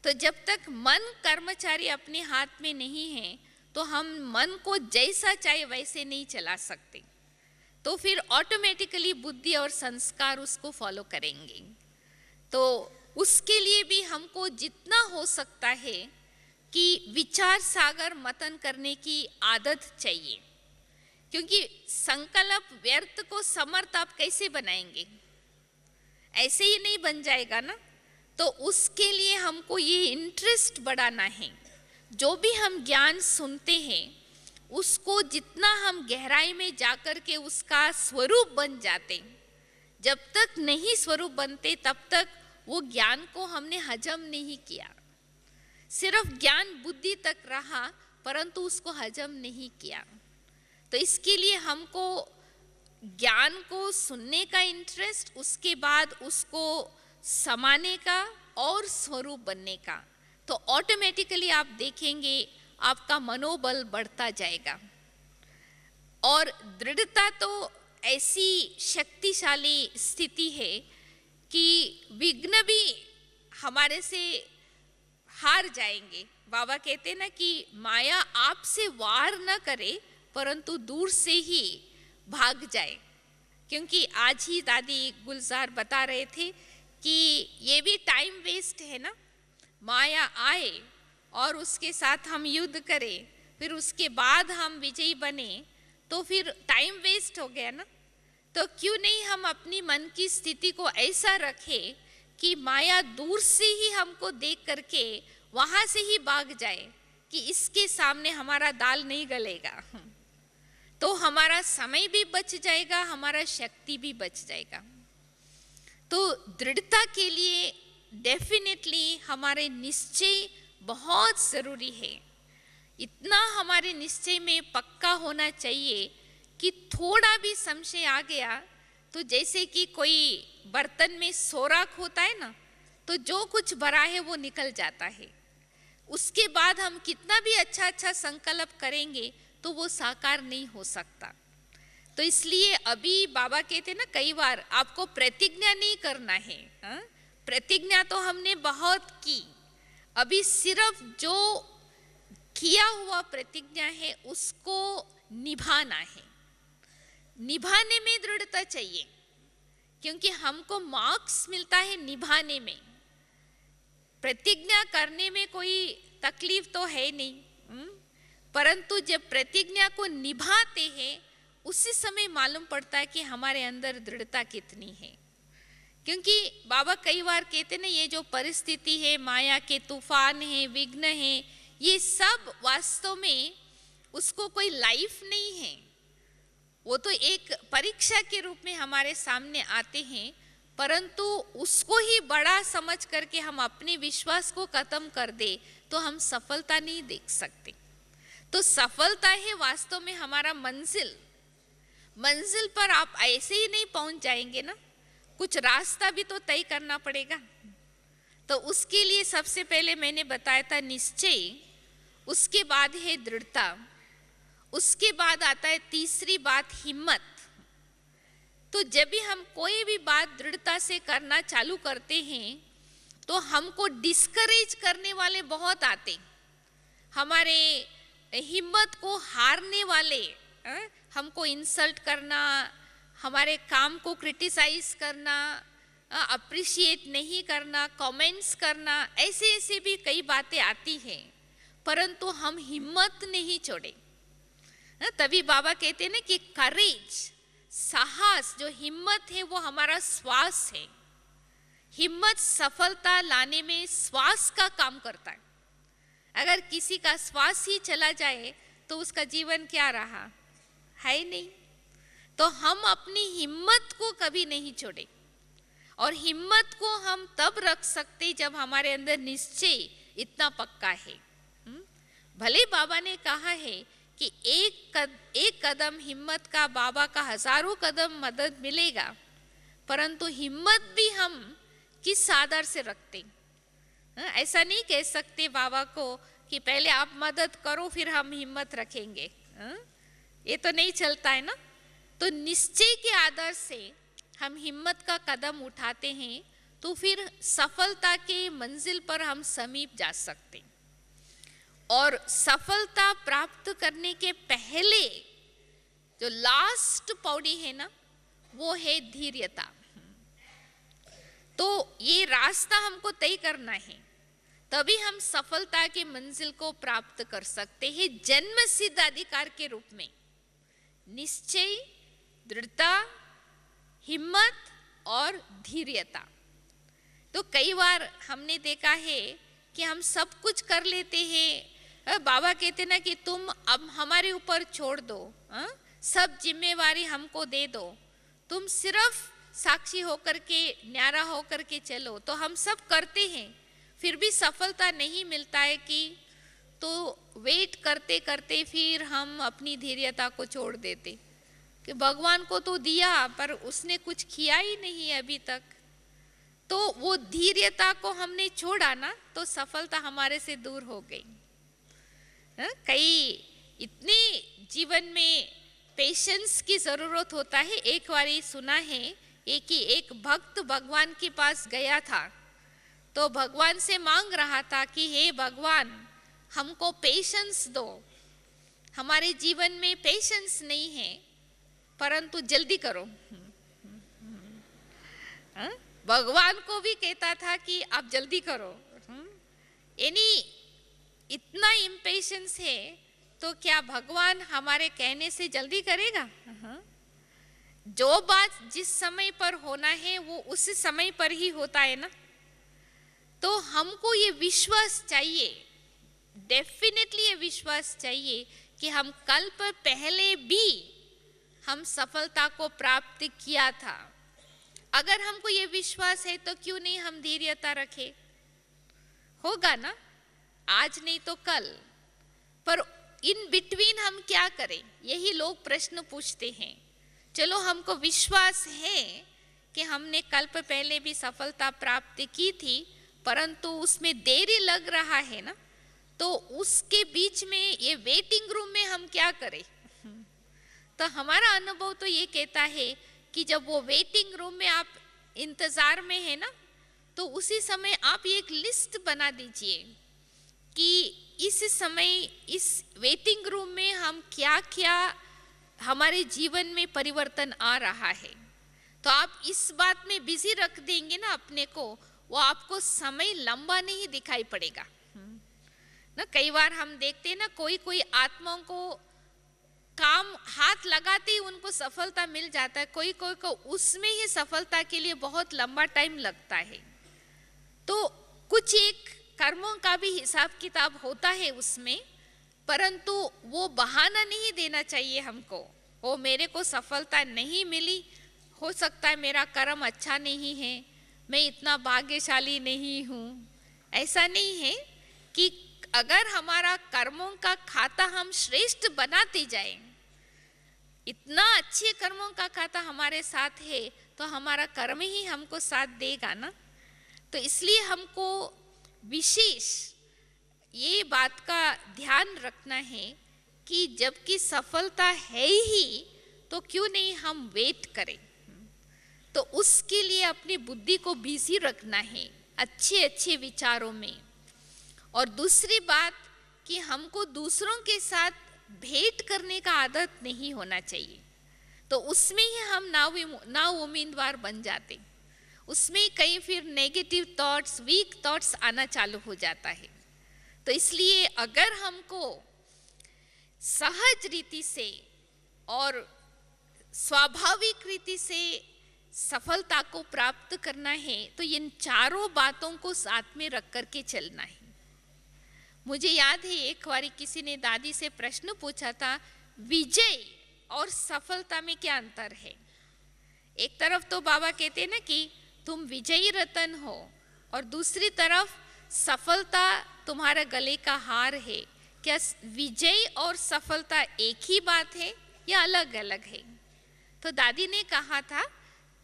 तो जब तक मन कर्मचारी अपने हाथ में नहीं है तो हम मन को जैसा चाहे वैसे नहीं चला सकते। तो फिर ऑटोमेटिकली बुद्धि और संस्कार उसको फॉलो करेंगे। तो उसके लिए भी हमको जितना हो सकता है कि विचार सागर मंथन करने की आदत चाहिए। क्योंकि संकल्प व्यर्थ को समर्थ आप कैसे बनाएंगे, ऐसे ही नहीं बन जाएगा ना। तो उसके लिए हमको ये इंटरेस्ट बढ़ाना है। जो भी हम ज्ञान सुनते हैं उसको जितना हम गहराई में जाकर के उसका स्वरूप बन जाते, जब तक नहीं स्वरूप बनते तब तक वो ज्ञान को हमने हजम नहीं किया। सिर्फ ज्ञान बुद्धि तक रहा परंतु उसको हजम नहीं किया। तो इसके लिए हमको ज्ञान को सुनने का इंटरेस्ट, उसके बाद उसको समाने का और स्वरूप बनने का, तो ऑटोमेटिकली आप देखेंगे आपका मनोबल बढ़ता जाएगा। और दृढ़ता तो ऐसी शक्तिशाली स्थिति है कि विघ्न भी हमारे से हार जाएंगे। बाबा कहते हैं ना कि माया आपसे वार न करे परंतु दूर से ही भाग जाए। क्योंकि आज ही दादी गुलजार बता रहे थे कि ये भी टाइम वेस्ट है ना, माया आए और उसके साथ हम युद्ध करें, फिर उसके बाद हम विजयी बने, तो फिर टाइम वेस्ट हो गया ना। तो क्यों नहीं हम अपनी मन की स्थिति को ऐसा रखें कि माया दूर से ही हमको देख करके वहाँ से ही भाग जाए कि इसके सामने हमारा दाल नहीं गलेगा। तो हमारा समय भी बच जाएगा, हमारा शक्ति भी बच जाएगा। तो दृढ़ता के लिए डेफिनेटली हमारे निश्चय बहुत ज़रूरी है। इतना हमारे निश्चय में पक्का होना चाहिए कि थोड़ा भी संशय आ गया तो जैसे कि कोई बर्तन में सोराख होता है ना, तो जो कुछ भरा है वो निकल जाता है। उसके बाद हम कितना भी अच्छा अच्छा संकल्प करेंगे तो वो साकार नहीं हो सकता। तो इसलिए अभी बाबा कहते हैं ना, कई बार आपको प्रतिज्ञा नहीं करना है। प्रतिज्ञा तो हमने बहुत की, अभी सिर्फ जो किया हुआ प्रतिज्ञा है उसको निभाना है। निभाने में दृढ़ता चाहिए, क्योंकि हमको मार्क्स मिलता है निभाने में। प्रतिज्ञा करने में कोई तकलीफ तो है नहीं, परंतु जब प्रतिज्ञा को निभाते हैं उसी समय मालूम पड़ता है कि हमारे अंदर दृढ़ता कितनी है। क्योंकि बाबा कई बार कहते ना, ये जो परिस्थिति है, माया के तूफान है, विघ्न है, ये सब वास्तव में उसको कोई लाइफ नहीं है। वो तो एक परीक्षा के रूप में हमारे सामने आते हैं, परंतु उसको ही बड़ा समझ करके हम अपने विश्वास को खत्म कर दे तो हम सफलता नहीं देख सकते। तो सफलता है वास्तव में हमारा मंजिल। मंजिल पर आप ऐसे ही नहीं पहुंच जाएंगे ना, कुछ रास्ता भी तो तय करना पड़ेगा। तो उसके लिए सबसे पहले मैंने बताया था निश्चय, उसके बाद है दृढ़ता, उसके बाद आता है तीसरी बात हिम्मत। तो जब भी हम कोई भी बात दृढ़ता से करना चालू करते हैं तो हमको डिस्करेज करने वाले बहुत आते, हमारे हिम्मत को हारने वाले, हमको इंसल्ट करना, हमारे काम को क्रिटिसाइज करना, अप्रिशिएट नहीं करना, कमेंट्स करना, ऐसे ऐसे भी कई बातें आती हैं, परंतु हम हिम्मत नहीं छोड़े। तभी बाबा कहते हैं ना कि करेज, साहस, जो हिम्मत है वो हमारा श्वास है। हिम्मत सफलता लाने में श्वास का काम करता है। अगर किसी का श्वास ही चला जाए तो उसका जीवन क्या रहा है नहीं। तो हम अपनी हिम्मत को कभी नहीं छोड़े, और हिम्मत को हम तब रख सकते जब हमारे अंदर निश्चय इतना पक्का है। भले बाबा ने कहा है कि एक कदम हिम्मत का बाबा का हजारों कदम मदद मिलेगा, परंतु हिम्मत भी हम किस आधार से रखते। ऐसा नहीं कह सकते बाबा को कि पहले आप मदद करो फिर हम हिम्मत रखेंगे, ये तो नहीं चलता है ना। तो निश्चय के आधार से हम हिम्मत का कदम उठाते हैं तो फिर सफलता के मंजिल पर हम समीप जा सकते। और सफलता प्राप्त करने के पहले जो लास्ट पौड़ी है ना, वो है धैर्यता। तो ये रास्ता हमको तय करना है, तभी हम सफलता के मंजिल को प्राप्त कर सकते हैं जन्म सिद्ध अधिकार के रूप में। निश्चय, दृढ़ता, हिम्मत और धैर्यता। तो कई बार हमने देखा है कि हम सब कुछ कर लेते हैं, बाबा कहते ना कि तुम अब हमारे ऊपर छोड़ दो, सब जिम्मेवारी हमको दे दो, तुम सिर्फ साक्षी होकर के, न्यारा होकर के चलो। तो हम सब करते हैं, फिर भी सफलता नहीं मिलता है कि तो वेट करते करते फिर हम अपनी धैर्यता को छोड़ देते कि भगवान को तो दिया पर उसने कुछ किया ही नहीं अभी तक। तो वो धैर्यता को हमने छोड़ा ना, तो सफलता हमारे से दूर हो गई। कई इतने जीवन में पेशेंस की ज़रूरत होता है। एक बारी सुना है कि एक भक्त भगवान के पास गया था, तो भगवान से मांग रहा था कि हे भगवान, हमको पेशेंस दो, हमारे जीवन में पेशेंस नहीं है, परंतु जल्दी करो। भगवान को भी कहता था कि आप जल्दी करो, यानी इतना इम्पेशेंस है, तो क्या भगवान हमारे कहने से जल्दी करेगा? जो बात जिस समय पर होना है वो उस समय पर ही होता है ना। तो हमको ये विश्वास चाहिए, डेफिनेटली ये विश्वास चाहिए कि हम कल पर पहले भी हम सफलता को प्राप्त किया था। अगर हमको ये विश्वास है तो क्यों नहीं हम धैर्यता रखें? होगा ना, आज नहीं तो कल। पर इन बिटवीन हम क्या करें, यही लोग प्रश्न पूछते हैं। चलो, हमको विश्वास है कि हमने कल पर पहले भी सफलता प्राप्त की थी, परंतु उसमें देरी लग रहा है ना, तो उसके बीच में ये वेटिंग रूम में हम क्या करें? तो हमारा अनुभव तो ये कहता है कि जब वो वेटिंग रूम में आप इंतजार में है ना, तो उसी समय आप एक लिस्ट बना दीजिए कि इस समय इस वेटिंग रूम में हम क्या क्या हमारे जीवन में परिवर्तन आ रहा है। तो आप इस बात में बिजी रख देंगे ना अपने को, वो आपको समय लंबा नहीं दिखाई पड़ेगा ना। कई बार हम देखते हैं ना, कोई कोई आत्माओं को काम हाथ लगाते ही उनको सफलता मिल जाता है, कोई कोई को उसमें ही सफलता के लिए बहुत लंबा टाइम लगता है। तो कुछ एक कर्मों का भी हिसाब किताब होता है उसमें, परंतु वो बहाना नहीं देना चाहिए हमको। वो मेरे को सफलता नहीं मिली, हो सकता है मेरा कर्म अच्छा नहीं है, मैं इतना भाग्यशाली नहीं हूँ। ऐसा नहीं है कि अगर हमारा कर्मों का खाता हम श्रेष्ठ बनाते जाएं, इतना अच्छे कर्मों का खाता हमारे साथ है, तो हमारा कर्म ही हमको साथ देगा ना। तो इसलिए हमको विशेष ये बात का ध्यान रखना है कि जबकि सफलता है ही, तो क्यों नहीं हम वेट करें। तो उसके लिए अपनी बुद्धि को बिजी रखना है अच्छे अच्छे विचारों में। और दूसरी बात कि हमको दूसरों के साथ भेंट करने का आदत नहीं होना चाहिए। तो उसमें ही हम ना उम्मीदवार बन जाते, उसमें कई फिर नेगेटिव थॉट्स, वीक थॉट्स आना चालू हो जाता है। तो इसलिए अगर हमको सहज रीति से और स्वाभाविक रीति से सफलता को प्राप्त करना है, तो इन चारों बातों को साथ में रख करके चलना है। मुझे याद है एक बार किसी ने दादी से प्रश्न पूछा था, विजय और सफलता में क्या अंतर है? एक तरफ तो बाबा कहते हैं ना कि तुम विजयी रतन हो, और दूसरी तरफ सफलता तुम्हारा गले का हार है। क्या विजय और सफलता एक ही बात है या अलग अलग है? तो दादी ने कहा था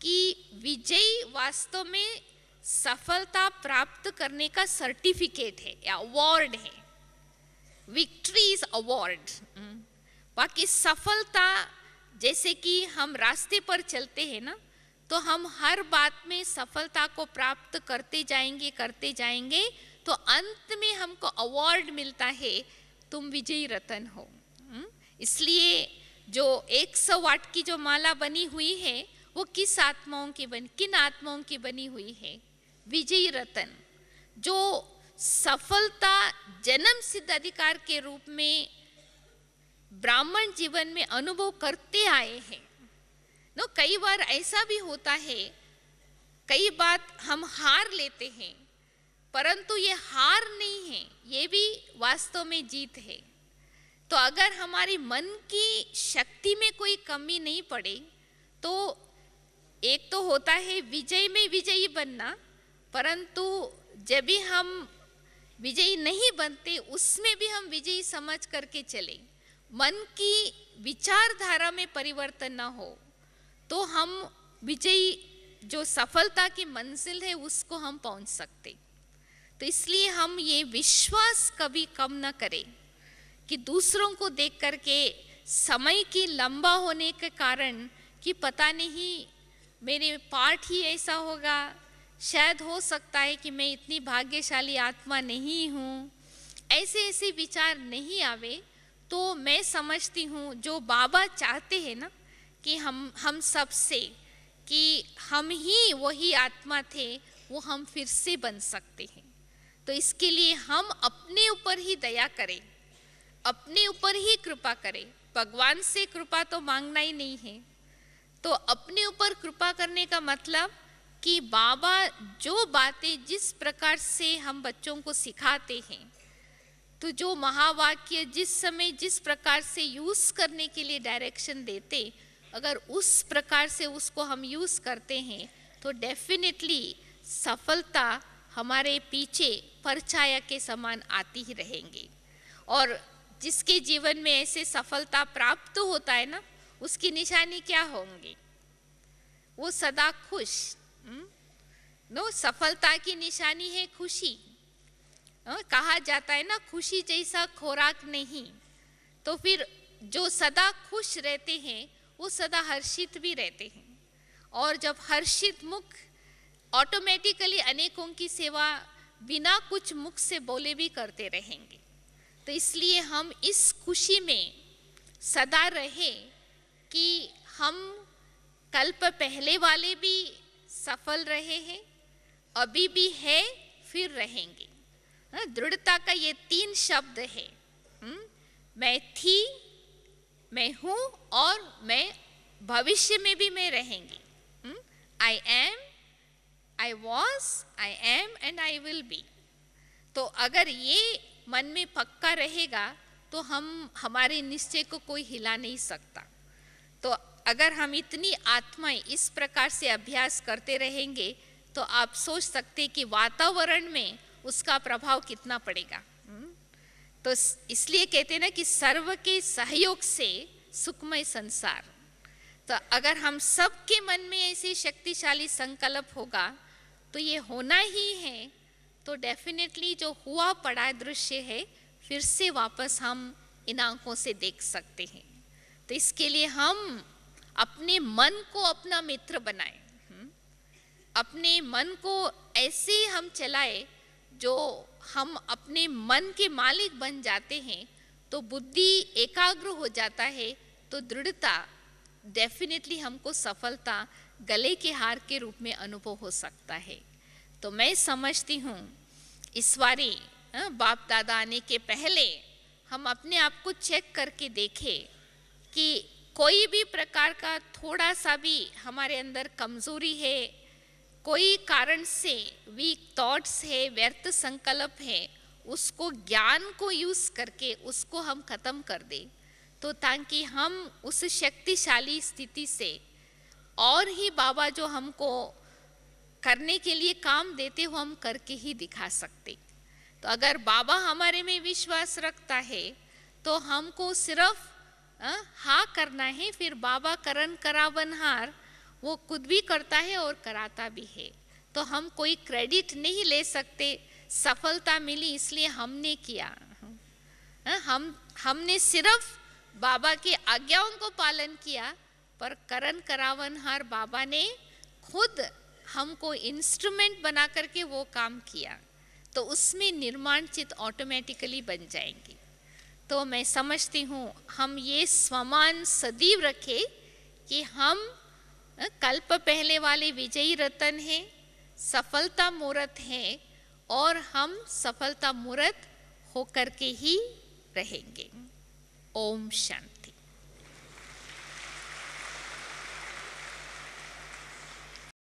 कि विजय वास्तव में सफलता प्राप्त करने का सर्टिफिकेट है या अवार्ड है, विक्ट्री इज अवार्ड। बाकी सफलता, जैसे कि हम रास्ते पर चलते हैं ना, तो हम हर बात में सफलता को प्राप्त करते जाएंगे, तो अंत में हमको अवार्ड मिलता है, तुम विजयी रतन हो। इसलिए जो 100 वाट की जो माला बनी हुई है, वो किन आत्माओं की बनी हुई है? विजयी रतन, जो सफलता जन्म सिद्ध अधिकार के रूप में ब्राह्मण जीवन में अनुभव करते आए हैं। नो, कई बार ऐसा भी होता है, कई बार हम हार लेते हैं, परंतु ये हार नहीं है, ये भी वास्तव में जीत है। तो अगर हमारी मन की शक्ति में कोई कमी नहीं पड़े, तो एक तो होता है विजय में विजयी बनना, परंतु जब भी हम विजयी नहीं बनते, उसमें भी हम विजयी समझ करके चले, मन की विचारधारा में परिवर्तन ना हो, तो हम विजयी जो सफलता की मंजिल है उसको हम पहुंच सकते। तो इसलिए हम ये विश्वास कभी कम ना करें कि दूसरों को देख करके समय की लंबा होने के कारण कि पता नहीं मेरे पार्ट ही ऐसा होगा, शायद हो सकता है कि मैं इतनी भाग्यशाली आत्मा नहीं हूँ, ऐसे ऐसे विचार नहीं आवे, तो मैं समझती हूँ जो बाबा चाहते हैं ना कि हम सब से कि हम ही वही आत्मा थे, वो हम फिर से बन सकते हैं। तो इसके लिए हम अपने ऊपर ही दया करें, अपने ऊपर ही कृपा करें। भगवान से कृपा तो मांगना ही नहीं है। तो अपने ऊपर कृपा करने का मतलब कि बाबा जो बातें जिस प्रकार से हम बच्चों को सिखाते हैं, तो जो महावाक्य जिस समय जिस प्रकार से यूज़ करने के लिए डायरेक्शन देते, अगर उस प्रकार से उसको हम यूज़ करते हैं तो डेफिनेटली सफलता हमारे पीछे परछाया के समान आती ही रहेंगी। और जिसके जीवन में ऐसे सफलता प्राप्त होता है ना, उसकी निशानी क्या होंगी? वो सदा खुश। सफलता की निशानी है खुशी। कहा जाता है ना, खुशी जैसा खुराक नहीं। तो फिर जो सदा खुश रहते हैं वो सदा हर्षित भी रहते हैं, और जब हर्षित मुख ऑटोमेटिकली अनेकों की सेवा बिना कुछ मुख से बोले भी करते रहेंगे। तो इसलिए हम इस खुशी में सदा रहे कि हम कल्प पहले वाले भी सफल रहे हैं, अभी भी है, फिर रहेंगे। दृढ़ता का ये 3 शब्द है। मैं थी, मैं हूँ, और मैं भविष्य में भी मैं रहेंगी। I am, I was, I am and I will be. तो अगर ये मन में पक्का रहेगा तो हमारे निश्चय को कोई हिला नहीं सकता। तो अगर हम इतनी आत्माएं इस प्रकार से अभ्यास करते रहेंगे तो आप सोच सकते कि वातावरण में उसका प्रभाव कितना पड़ेगा। तो इसलिए कहते हैं ना कि सर्व के सहयोग से सुखमय संसार। तो अगर हम सबके मन में ऐसे शक्तिशाली संकल्प होगा तो ये होना ही है, तो डेफिनेटली जो हुआ पड़ा दृश्य है फिर से वापस हम इन आंखों से देख सकते हैं। तो इसके लिए हम अपने मन को अपना मित्र बनाएं, अपने मन को ऐसे हम चलाएं जो हम अपने मन के मालिक बन जाते हैं, तो बुद्धि एकाग्र हो जाता है, तो दृढ़ता डेफिनेटली हमको सफलता गले के हार के रूप में अनुभव हो सकता है। तो मैं समझती हूँ इस बारी बाप दादा आने के पहले हम अपने आप को चेक करके देखें कि कोई भी प्रकार का थोड़ा सा भी हमारे अंदर कमजोरी है, कोई कारण से वीक थॉट्स है, व्यर्थ संकल्प है, उसको ज्ञान को यूज करके उसको हम खत्म कर दें, तो ताकि हम उस शक्तिशाली स्थिति से और ही बाबा जो हमको करने के लिए काम देते हो हम करके ही दिखा सकते। तो अगर बाबा हमारे में विश्वास रखता है तो हमको सिर्फ हाँ करना है, फिर बाबा करन करावनहार वो खुद भी करता है और कराता भी है। तो हम कोई क्रेडिट नहीं ले सकते, सफलता मिली इसलिए हमने किया। हमने सिर्फ बाबा की आज्ञाओं को पालन किया, पर करन करावनहार बाबा ने खुद हमको इंस्ट्रूमेंट बना करके वो काम किया, तो उसमें निर्माण चित्त ऑटोमेटिकली बन जाएंगी। तो मैं समझती हूँ हम ये स्वमान सदैव रखें कि हम कल्प पहले वाले विजयी रतन हैं, सफलता मूर्त हैं, और हम सफलता मूर्त होकर के ही रहेंगे। ओम शांति।